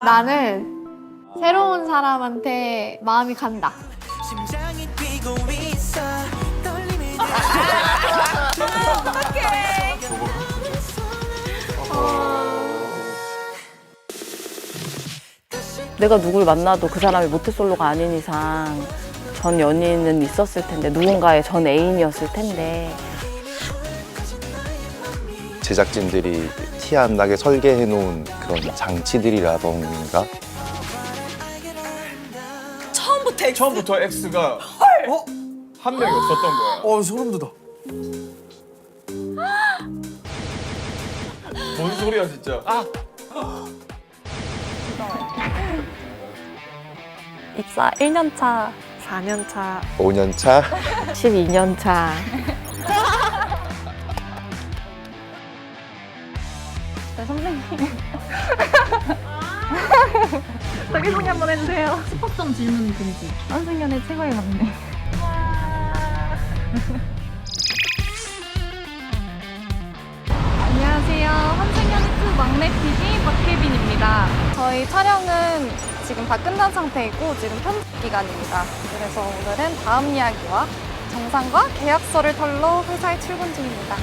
나는 새로운 사람한테 마음이 간다. 심장이 뛰고 있어 떨림이 내가 누굴 만나도 그 사람이 모태솔로가 아닌 이상 전 연인은 있었을 텐데, 누군가의 전 애인이었을 텐데. 제작진들이 티 안 나게 설계해 놓은 그런 장치들이라던가 처음부터 X가 한 명이 없었던 거야. 소름 돋아. 뭔 소리야 진짜. 입사 1년 차, 4년 차, 5년 차 12년 차. 네, 선생님. 자기소개 한번 해주세요. 스포점 질문 금지. 한승연의 최고의 막내. 안녕하세요. 한승연 트 막내 PD 박혜빈입니다. 저희 촬영은 지금 다 끝난 상태이고 지금 편집 기간입니다. 그래서 오늘은 다음 이야기와 정상과 계약서를 털러 회사에 출근 중입니다.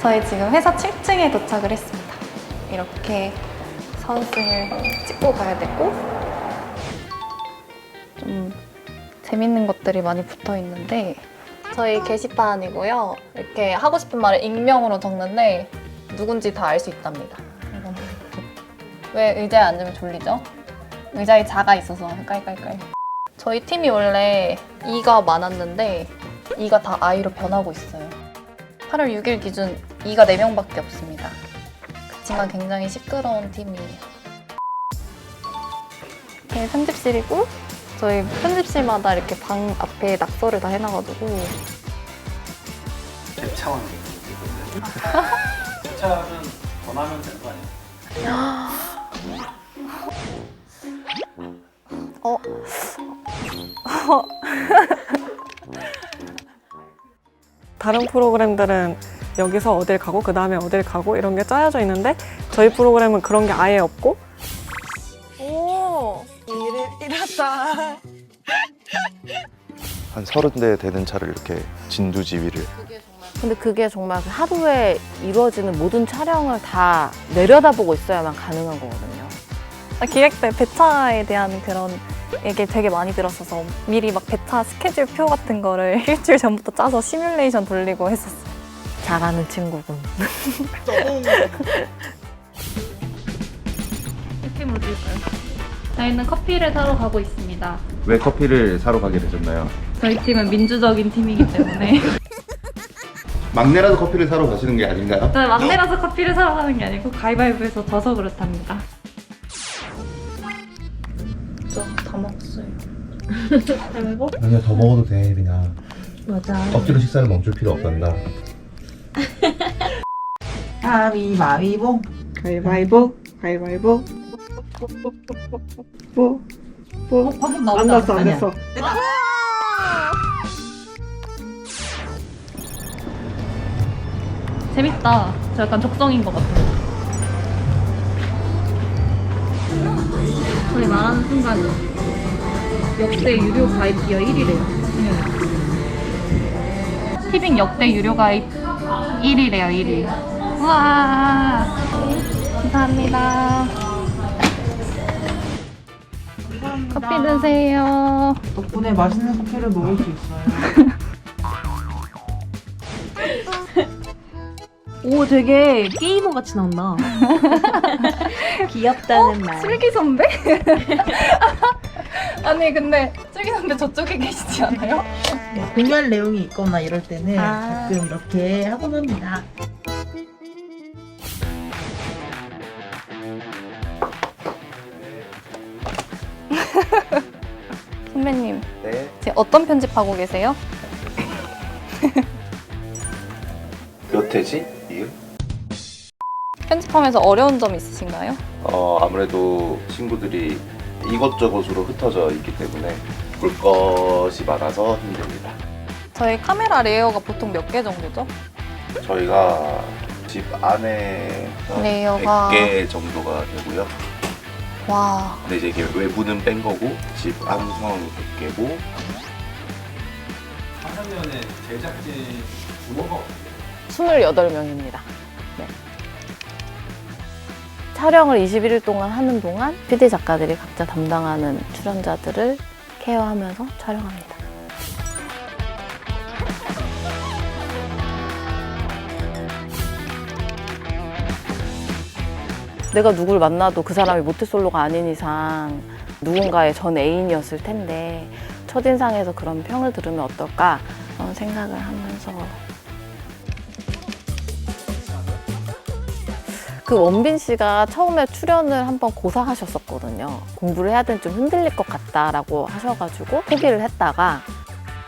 저희 지금 회사 7층에 도착을 했습니다. 이렇게 사원증을 찍고 가야 되고 좀 재밌는 것들이 많이 붙어 있는데 저희 게시판이고요. 이렇게 하고 싶은 말을 익명으로 적는데 누군지 다 알 수 있답니다. 왜 의자에 앉으면 졸리죠? 의자에 자가 있어서 깔깔깔. 저희 팀이 원래 E가 많았는데 E가 다 I로 변하고 있어요. 8월 6일 기준 E가 4명밖에 없습니다. 그렇지만 굉장히 시끄러운 팀이에요. 이게 편집실이고 저희 편집실마다 이렇게 방 앞에 낙서를 다 해놔가지고 차원 주차는 권하면 되는 거 아니야? 다른 프로그램들은 여기서 어딜 가고 그 다음에 어딜 가고 이런 게 짜여져 있는데 저희 프로그램은 그런 게 아예 없고. 오! 이랬다. 한 30대 되는 차를 이렇게 진두지휘를. 근데 그게 정말 하루에 이루어지는 모든 촬영을 다 내려다보고 있어야만 가능한 거거든요. 기획 때 배차에 대한 그런 얘기 되게 많이 들었어서 미리 막 배차 스케줄표 같은 거를 일주일 전부터 짜서 시뮬레이션 돌리고 했었어요. 잘하는 친구군. 이렇게 뭐 드릴까요? 저희는 커피를 사러 가고 있습니다. 왜 커피를 사러 가게 되셨나요? 저희 팀은 민주적인 팀이기 때문에 막내라도 커피를 사러 가시는 게 아닌가요? 저희 막내라서 커피를 사러 가는 게 아니고 가위바위보에서 져서 그렇답니다. 다 먹었어요. 가위바위보? 아니야, 더 먹어도 돼, 혜빈아. 맞아. 억지로 식사를 멈출 필요 없단다. 가위바위보. 가위바위보. 가위바위보. 방금 안 났어, 안 됐어. 재밌다. 저 약간 적성인 것 같아요. 저희 말하는 순간 역대 유료 가입비가 1위래요. 티빙 역대 유료 가입 1위래요, 1위. 우와! 감사합니다. 커피 드세요. 덕분에 맛있는 커피를 먹을 수 있어요. 오, 되게 게이머 같이 나온다. 귀엽다는 말. 슬기 선배? 아니 근데 슬기 선배 저쪽에 계시지 않아요? 공유할 내용이 있거나 이럴 때는 아. 가끔 이렇게 하곤 합니다. 선배님, 네. 지금 어떤 편집하고 계세요? 몇 회지? 이게? 편집하면서 어려운 점 있으신가요? 아무래도 친구들이 이것저것으로 흩어져 있기 때문에 볼 것이 많아서 힘듭니다. 저희 카메라 레이어가 보통 몇 개 정도죠? 저희가 집 안에 레이어가 100개 정도가 되고요. 와. 근데 이제 이게 외부는 뺀 거고 집 안성 100개고. 화상연의 제작진 규모가 어때요? 28명입니다. 네. 촬영을 21일 동안 하는 동안 PD 작가들이 각자 담당하는 출연자들을 케어하면서 촬영합니다. 내가 누굴 만나도 그 사람이 모태솔로가 아닌 이상 누군가의 전 애인이었을 텐데 첫인상에서 그런 평을 들으면 어떨까 그런 생각을 하면서 그 원빈 씨가 처음에 출연을 한번 고사하셨었거든요. 공부를 해야 되는 좀 흔들릴 것 같다라고 하셔가지고 포기를 했다가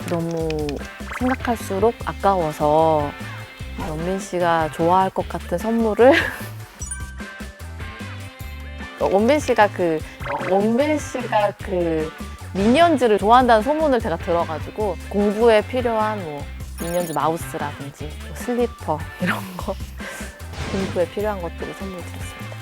너무 생각할수록 아까워서 원빈 씨가 좋아할 것 같은 선물을 원빈 씨가 그 미니언즈를 좋아한다는 소문을 제가 들어가지고 공부에 필요한 뭐 미니언즈 마우스라든지 뭐 슬리퍼 이런 거 공부에 필요한 것들을 선물 드렸습니다.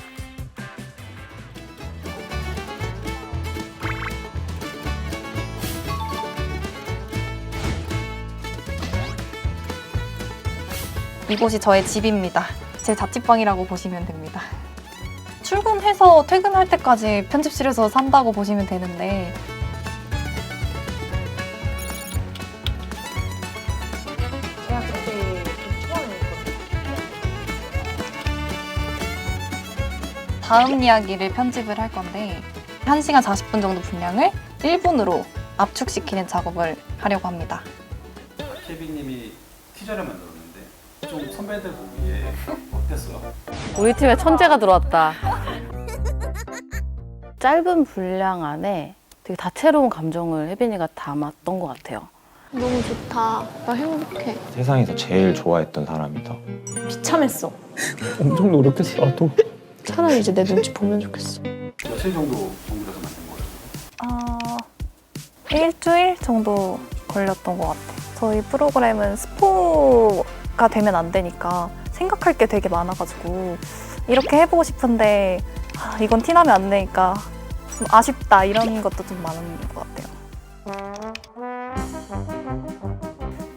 이곳이 저의 집입니다. 제 자취방이라고 보시면 됩니다. 출근해서 퇴근할 때까지 편집실에서 산다고 보시면 되는데 다음 이야기를 편집을 할 건데 1시간 40분 정도 분량을 1분으로 압축시키는 작업을 하려고 합니다. 케빈님이 티저를 만들었는데 좀 선배들 보기에 어땠어요? 우리 팀에 천재가 들어왔다. 짧은 분량 안에 되게 다채로운 감정을 혜빈이가 담았던 것 같아요. 너무 좋다. 나 행복해. 세상에서 제일 좋아했던 사람이다. 비참했어. 엄청 노력했어 나도. 차라리 이제 내 눈치 보면 좋겠어. 며칠 정도 공부해서 만든 거예요? 일주일 정도 걸렸던 것 같아요. 저희 프로그램은 스포가 되면 안 되니까 생각할 게 되게 많아가지고 이렇게 해보고 싶은데 이건 티나면 안 되니까 좀 아쉽다 이런 것도 좀 많은 것 같아요.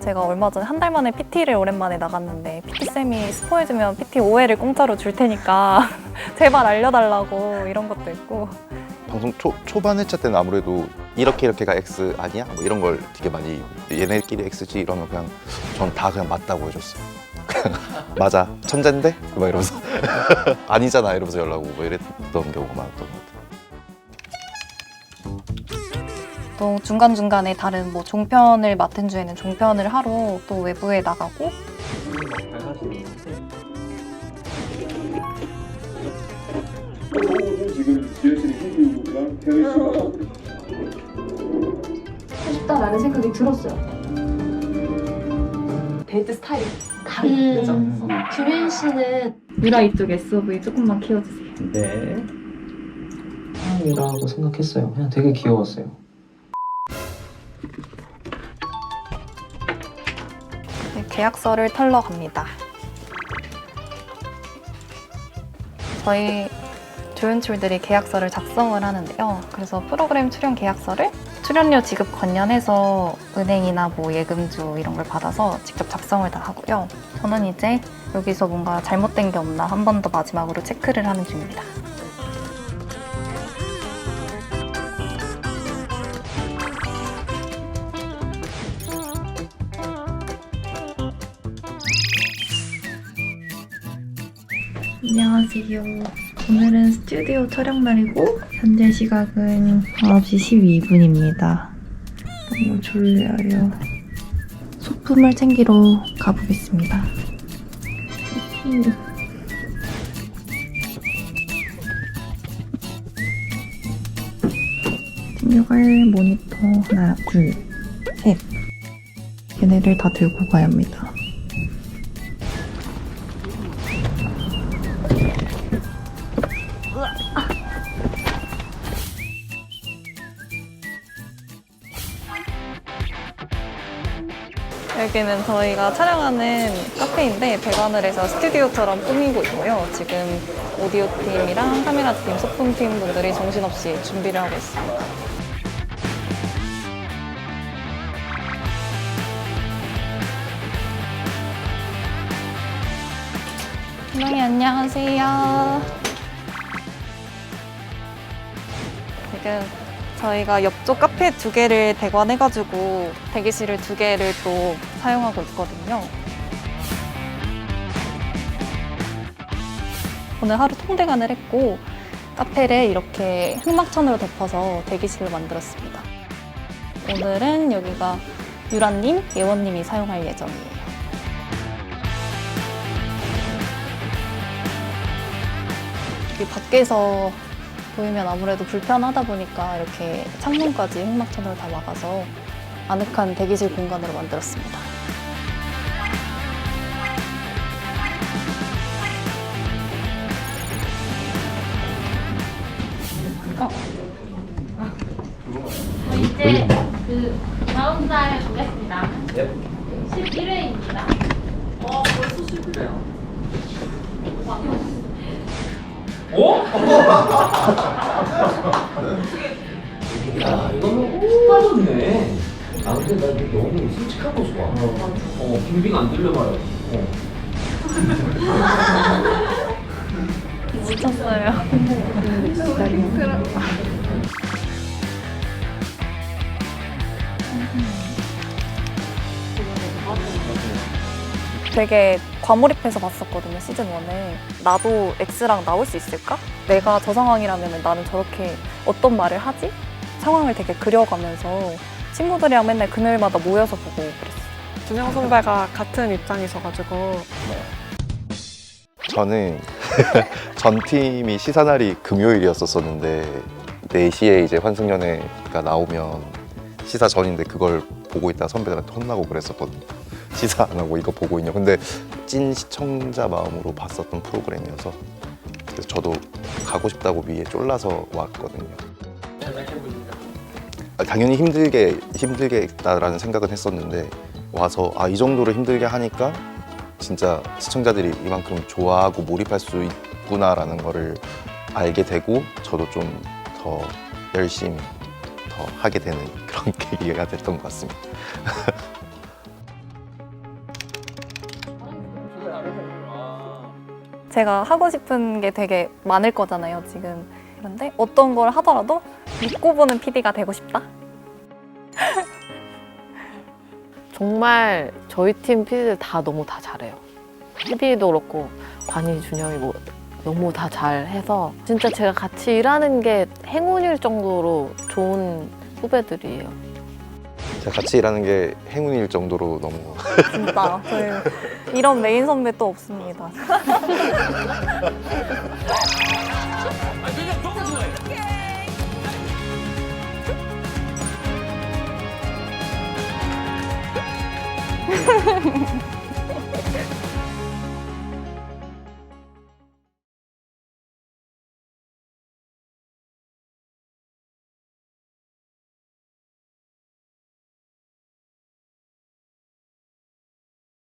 제가 얼마 전에 한 달 만에 PT를 오랜만에 나갔는데 PT쌤이 스포해주면 PT 5회를 공짜로 줄 테니까 제발 알려달라고 이런 것도 있고 방송 초반 회차 때는 아무래도 이렇게가 X 아니야? 뭐 이런 걸 되게 많이 얘네끼리 X지 이러면 그냥 전 다 그냥 맞다고 해줬어요. 맞아 천재인데? 막 이러면서 아니잖아 이러면서 연락 오고 이랬던 경우가 많았던 것 같아요. 또 중간중간에 다른 뭐 종편을 맡은 주에는 종편을 하러 또 외부에 나가고 싶다라는 생각이 들었어요. 데이트 스타일이 다르죠. 그죠? 주민 씨는 유라 이쪽 SOV 조금만 키워주세요. 네. 사람이라고 생각했어요. 그냥 되게 귀여웠어요. 계약서를 털러 갑니다. 저희 조연출들이 계약서를 작성을 하는데요. 그래서 프로그램 출연 계약서를 출연료 지급 관련해서 은행이나 뭐 예금주 이런 걸 받아서 직접 작성을 다 하고요. 저는 이제 여기서 뭔가 잘못된 게 없나 한 번 더 마지막으로 체크를 하는 중입니다. 안녕하세요. 오늘은 스튜디오 촬영 날이고 현재 시각은 9시 12분입니다. 너무 졸려요. 소품을 챙기러 가보겠습니다. 챙겨갈 모니터 하나, 둘, 셋. 얘네를 다 들고 가야 합니다. 여기는 저희가 촬영하는 카페인데 배관을해서 스튜디오처럼 꾸미고 있고요. 지금 오디오 팀이랑 카메라 팀, 소품 팀 분들이 정신없이 준비를 하고 있습니다. 팀장님 안녕하세요. 지금 저희가 옆쪽 카페 2개를 대관해가지고 대기실을 2개를 또 사용하고 있거든요. 오늘 하루 통대관을 했고 카페를 이렇게 흑막천으로 덮어서 대기실을 만들었습니다. 오늘은 여기가 유라님, 예원님이 사용할 예정이에요. 여기 밖에서 보이면 아무래도 불편하다 보니까 이렇게 창문까지 흑막천으로 다 막아서 아늑한 대기실 공간으로 만들었습니다. 이제 그 다음 달에 보겠습니다. 11회입니다. 벌써 11회야. 야, 이거는 훅 빠졌네. 아, 근데 나 이거 너무 솔직한 거 좋아. 빙빙 안 들려봐요. 미쳤어요. 되게 과몰입해서 봤었거든요, 시즌 1에. 나도 X랑 나올 수 있을까? 내가 저 상황이라면 나는 저렇게 어떤 말을 하지? 상황을 되게 그려가면서 친구들이랑 맨날 그늘마다 모여서 보고 그랬어요. 준영 선배가 같은 입장이셔가지고 저는 전 팀이 시사날이 금요일이었었는데 4시에 이제 환승연애가 나오면 시사 전인데 그걸 보고 있다가 선배들한테 혼나고 그랬었거든요. 시사 안 하고 이거 보고 있냐. 근데 찐 시청자 마음으로 봤었던 프로그램이어서 그래서 저도 가고 싶다고 위에 쫄라서 왔거든요. 당연히 힘들게 했다라는 생각은 했었는데 와서 이 정도로 힘들게 하니까 진짜 시청자들이 이만큼 좋아하고 몰입할 수 있구나라는 거를 알게 되고 저도 좀 더 열심히 더 하게 되는 그런 계기가 됐던 것 같습니다. 제가 하고 싶은 게 되게 많을 거잖아요, 지금. 그런데 어떤 걸 하더라도 믿고 보는 PD가 되고 싶다? 정말 저희 팀 PD들 다 너무 다 잘해요. 혜비도 그렇고 관이, 준영이 뭐 너무 다 잘해서 진짜 제가 같이 일하는 게 행운일 정도로 좋은 후배들이에요. 제가 같이 일하는 게 행운일 정도로 너무 진짜. 저희 이런 메인 선배 또 없습니다.